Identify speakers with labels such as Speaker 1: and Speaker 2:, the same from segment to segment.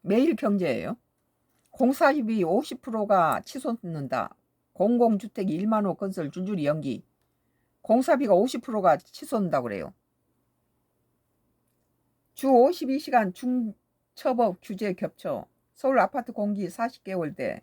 Speaker 1: 매일경제예요. 공사비 50%가 치솟는다. 공공주택 1만 호 건설 줄줄이 연기. 공사비가 50%가 치솟는다고 그래요. 주 52시간 중첩업 규제 겹쳐. 서울 아파트 공기 40개월대.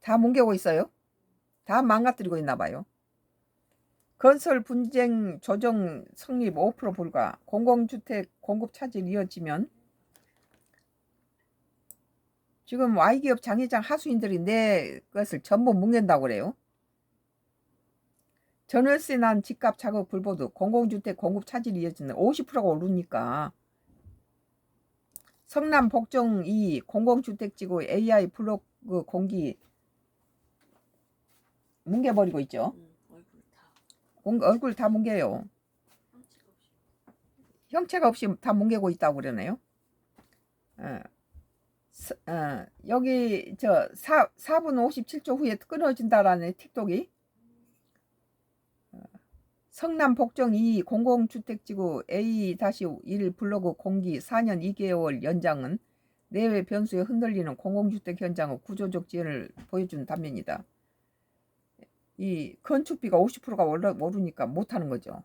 Speaker 1: 다 뭉개고 있어요. 다 망가뜨리고 있나 봐요. 건설 분쟁 조정 성립 5% 불가. 공공주택 공급 차질 이어지면 지금 Y기업 장회장 하수인들이 내 것을 전부 뭉갠다고 그래요. 전월세 난 집값 작업 불보듯 공공주택 공급 차질이 이어지는 50%가 오르니까 성남 복정 2 공공주택지구 AI 블록그 공기 뭉개버리고 있죠. 얼굴 다 뭉개요. 형체가 없이 다 뭉개고 있다고 그러네요. 여기 4분 57초 후에 끊어진다라는 틱톡이. 성남 복정 2 공공주택지구 A-1 블로그 공기 4년 2개월 연장은 내외 변수에 흔들리는 공공주택 현장의 구조적 지연을 보여준 단면이다. 이 건축비가 50%가 오르니까 못하는 거죠.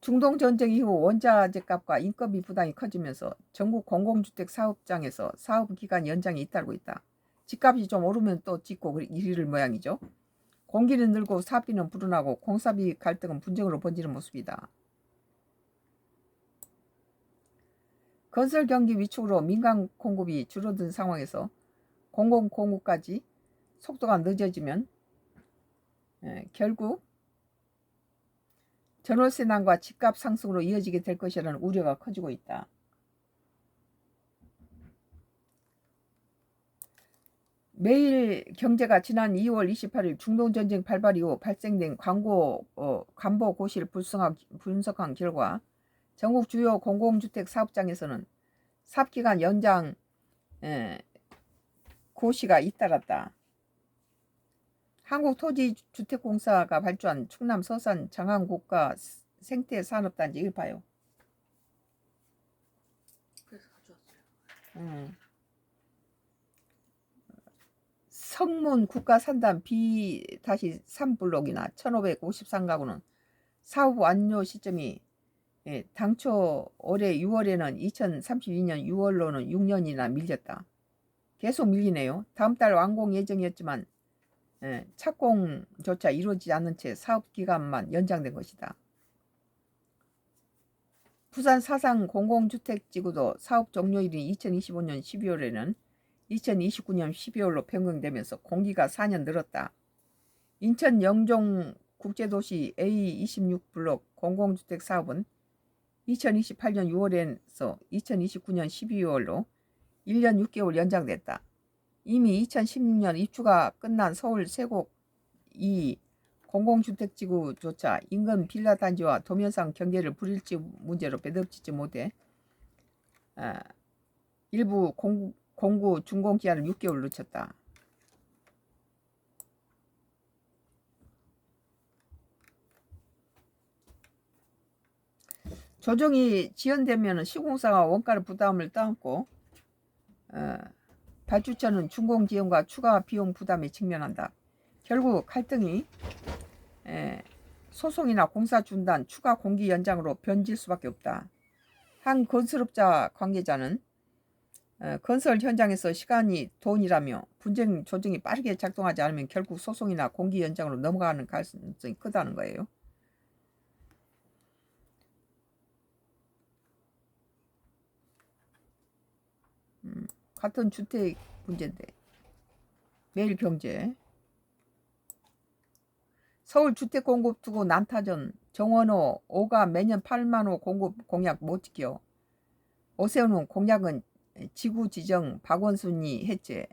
Speaker 1: 중동 전쟁 이후 원자재 값과 인건비 부담이 커지면서 전국 공공주택 사업장에서 사업기간 연장이 잇따르고 있다. 집값이 좀 오르면 또 짓고 이를 모양이죠. 공기는 늘고 사업비는 불어나고 공사비 갈등은 분쟁으로 번지는 모습이다. 건설 경기 위축으로 민간 공급이 줄어든 상황에서 공공 공급까지 속도가 늦어지면 결국 전월세난과 집값 상승으로 이어지게 될 것이라는 우려가 커지고 있다. 매일경제가 지난 2월 28일 중동전쟁 발발 이후 발생된 관보 고시를 분석한 결과 전국 주요 공공주택 사업장에서는 사업기간 연장 고시가 잇따랐다. 한국토지주택공사가 발주한 충남 서산 장안국가 생태산업단지 이걸 봐요.
Speaker 2: 그래서 가져왔어요.
Speaker 1: 성문 국가산단 B-3 블록이나 1553가구는 사업 완료 시점이 당초 올해 6월에는 2032년 6월로는 6년이나 밀렸다. 계속 밀리네요. 다음 달 완공 예정이었지만 착공조차 이루어지지 않은 채 사업기간만 연장된 것이다. 부산 사상 공공주택지구도 사업 종료일인 2025년 12월에는 2029년 12월로 변경되면서 공기가 4년 늘었다. 인천 영종 국제도시 A26 블록 공공주택 사업은 2028년 6월에서 2029년 12월로 1년 6개월 연장됐다. 이미 2016년 입주가 끝난 서울 세곡 2 공공주택지구조차 인근 빌라단지와 도면상 경계를 불일치 문제로 배덮치지 못해 일부 공구 준공기한을 6개월 늦췄다. 조정이 지연되면 시공사가 원가를 부담을 떠안고 발주처는 준공 지연과 추가 비용 부담에 직면한다. 결국 갈등이 소송이나 공사 중단, 추가 공기 연장으로 변질 수밖에 없다. 한 건설업자 관계자는 건설 현장에서 시간이 돈이라며 분쟁 조정이 빠르게 작동하지 않으면 결국 소송이나 공기 연장으로 넘어가는 가능성이 크다는 거예요. 같은 주택 문제인데 매일경제. 서울 주택 공급 두고 난타전. 정원호 5가 매년 8만호 공급 공약 못 지켜. 오세훈은 공약은 지구지정 박원순이 해체.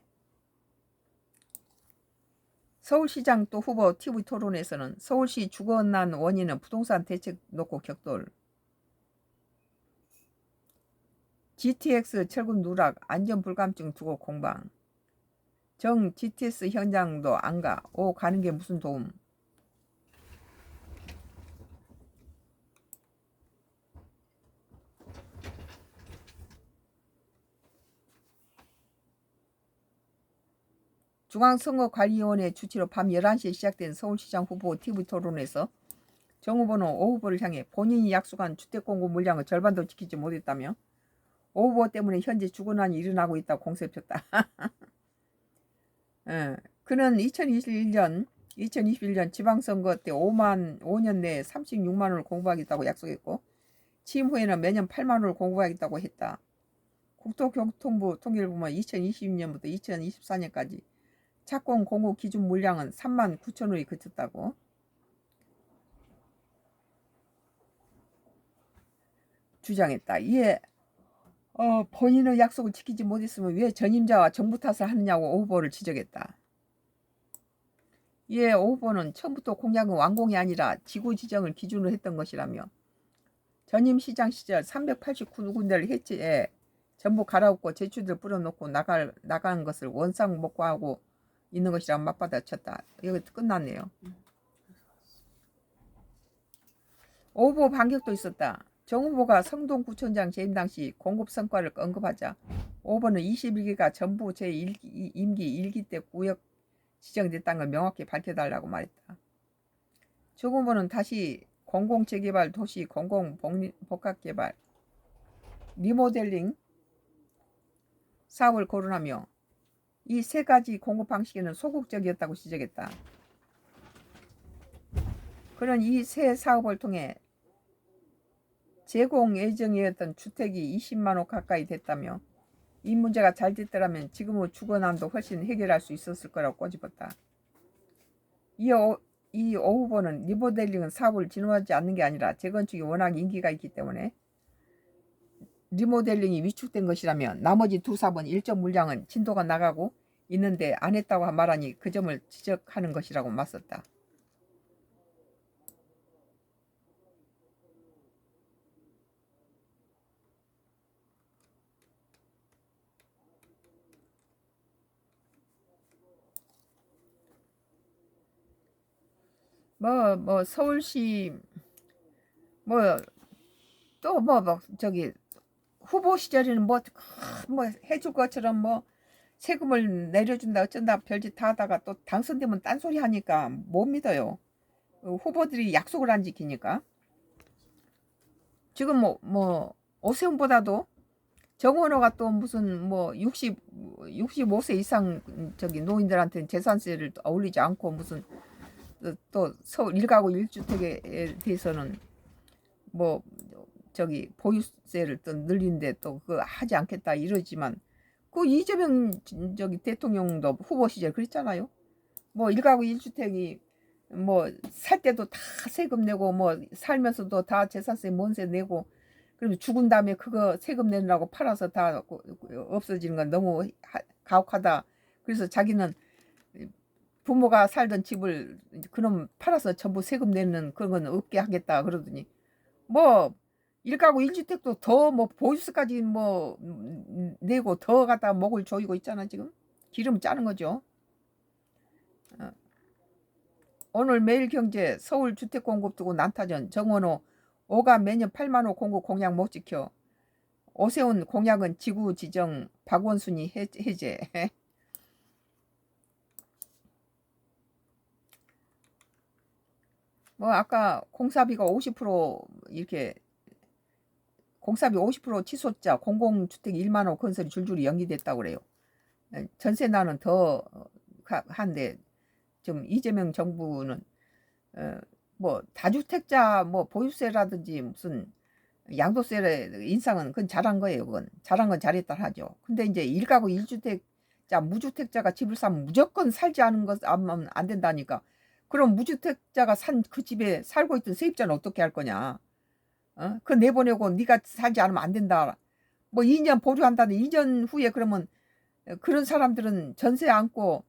Speaker 1: 서울시장 또 후보 TV 토론에서는 서울시 주거난 원인은 부동산 대책 놓고 격돌. GTX 철근 누락 안전불감증 두고 공방. 정 GTS 현장도 안 가. 오 가는 게 무슨 도움. 중앙선거관리위원회 주최로 밤 11시에 시작된 서울시장 후보 TV 토론에서 정 후보는 오 후보를 향해 본인이 약속한 주택공급 물량의 절반도 지키지 못했다며 오 후보 때문에 현재 죽어난이 일어나고 있다고 공세폈다. 그는 2021년 지방선거 때 5년 내에 36만 원을 공급하겠다고 약속했고 취임 후에는 매년 8만 원을 공급하겠다고 했다. 국토교통부 통계를 보면 2020년부터 2024년까지 착공 공급 기준 물량은 3만 9천 원에 그쳤다고. 주장했다. 이에 본인의 약속을 지키지 못했으면 왜 전임자와 정부 탓을 하느냐고 오 후보를 지적했다. 이에 오 후보는 처음부터 공약은 완공이 아니라 지구 지정을 기준으로 했던 것이라며 전임 시장 시절 389군데를 해체해 전부 갈아엎고 제추들 뿌려놓고 나가는 것을 원상 복구하고 있는 것이라 맞받아쳤다. 여기 끝났네요. 오 후보 반격도 있었다. 정 후보가 성동구청장 재임 당시 공급 성과를 언급하자 오 후보는 21기가 전부 제1임기 1기 때 구역 지정됐다는 걸 명확히 밝혀달라고 말했다. 정 후보는 다시 공공재개발, 도시, 공공복합개발, 리모델링 사업을 거론하며 이 세 가지 공급 방식에는 소극적이었다고 지적했다. 그는 이 세 사업을 통해 제공 예정이었던 주택이 20만 호 가까이 됐다며 이 문제가 잘 됐더라면 지금의 주거난도 훨씬 해결할 수 있었을 거라고 꼬집었다. 이 오 후보는 리모델링은 사업을 진행하지 않는 게 아니라 재건축이 워낙 인기가 있기 때문에 리모델링이 위축된 것이라며 나머지 두 사업은 일정 물량은 진도가 나가고 있는데 안 했다고 말하니 그 점을 지적하는 것이라고 맞섰다. 서울시 저기 후보 시절에는 뭐 해줄 것처럼 세금을 내려준다 어쩐다 별짓 다 하다가 또 당선되면 딴소리 하니까 못 믿어요. 후보들이 약속을 안 지키니까. 지금 오세훈보다도 정원호가 또 무슨 65세 이상 저기 노인들한테는 재산세를 올리지 않고 무슨 또 서울 1가구 1주택에 대해서는 저기 보유세를 또 늘리는데 또 그거 하지 않겠다 이러지만 그 이재명 저기 대통령도 후보 시절 그랬잖아요. 1가구 1주택이 살 때도 다 세금 내고 살면서도 다 재산세 뭔세 내고 그리고 죽은 다음에 그거 세금 내느라고 팔아서 다 없어지는 건 너무 가혹하다. 그래서 자기는 부모가 살던 집을 그놈 팔아서 전부 세금 내는 그런 건 없게 하겠다 그러더니 1가구 1주택도 더 보유세까지 내고 더 갖다 목을 조이고 있잖아 지금. 기름 짜는 거죠. 오늘 매일경제 서울 주택 공급 두고 난타전 정원호 5가 매년 8만 호 공급 공약 못 지켜. 오세훈 공약은 지구 지정 박원순이 해제. 아까 공사비가 50% 이렇게 공사비 50% 취소자 공공주택 1만 호 건설이 줄줄이 연기됐다고 그래요. 전세 나는 더 한데 지금 이재명 정부는 다주택자 보유세라든지 무슨 양도세 인상은 그건 잘한 거예요. 그건 잘한 건 잘했다 하죠. 근데 이제 1가구 1주택자 무주택자가 집을 사면 무조건 살지 않은 것 안 된다니까. 그럼 무주택자가 산 그 집에 살고 있던 세입자는 어떻게 할 거냐? 그거 내보내고 네가 살지 않으면 안 된다. 2년 보류한다는 2년 후에 그러면 그런 사람들은 전세 안고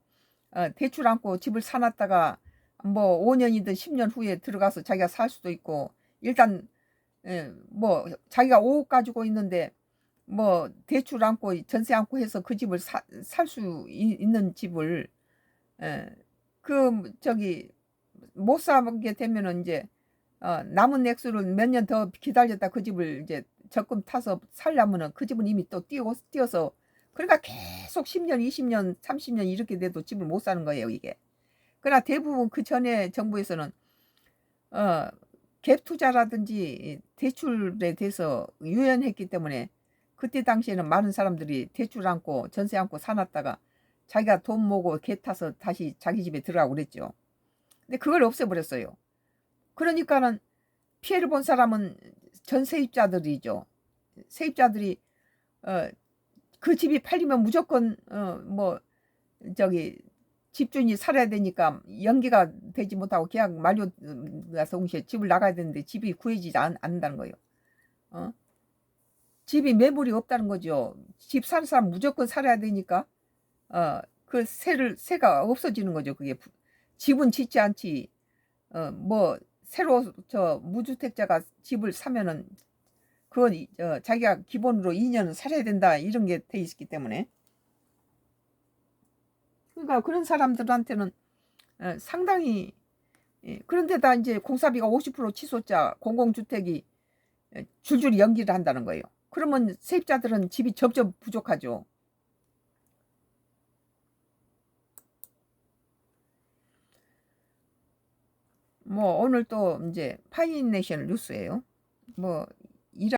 Speaker 1: 대출 안고 집을 사놨다가 5년이든 10년 후에 들어가서 자기가 살 수도 있고 일단 자기가 5억 가지고 있는데 대출 안고 전세 안고 해서 그 집을 살 수 있는 집을 못 사게 되면은 이제 남은 액수를 몇 년 더 기다렸다 그 집을 이제 적금 타서 살려면은 그 집은 이미 또 뛰어서 그러니까 계속 10년, 20년, 30년 이렇게 돼도 집을 못 사는 거예요, 이게. 그러나 대부분 그 전에 정부에서는 갭 투자라든지 대출에 대해서 유연했기 때문에 그때 당시에는 많은 사람들이 대출 안고 전세 안고 사놨다가 자기가 돈 모으고 개 타서 다시 자기 집에 들어가고 그랬죠. 근데 그걸 없애버렸어요. 그러니까는 피해를 본 사람은 전 세입자들이죠. 세입자들이 그 집이 팔리면 무조건 뭐 저기 집주인이 살아야 되니까 연기가 되지 못하고 계약 만료가 동시에 집을 나가야 되는데 집이 구해지지 않는다는 거예요. 집이 매물이 없다는 거죠. 집 사는 사람 무조건 살아야 되니까 그 세가 없어지는 거죠. 그게 집은 짓지 않지. 뭐 새로 저 무주택자가 집을 사면은 그건 자기가 기본으로 2년은 살아야 된다 이런 게 돼 있기 때문에. 그러니까 그런 사람들한테는 상당히 그런데다 이제 공사비가 50% 치솟자 공공주택이 줄줄이 연기를 한다는 거예요. 그러면 세입자들은 집이 점점 부족하죠. 뭐 오늘 또 이제 파이내셔널 뉴스예요. 뭐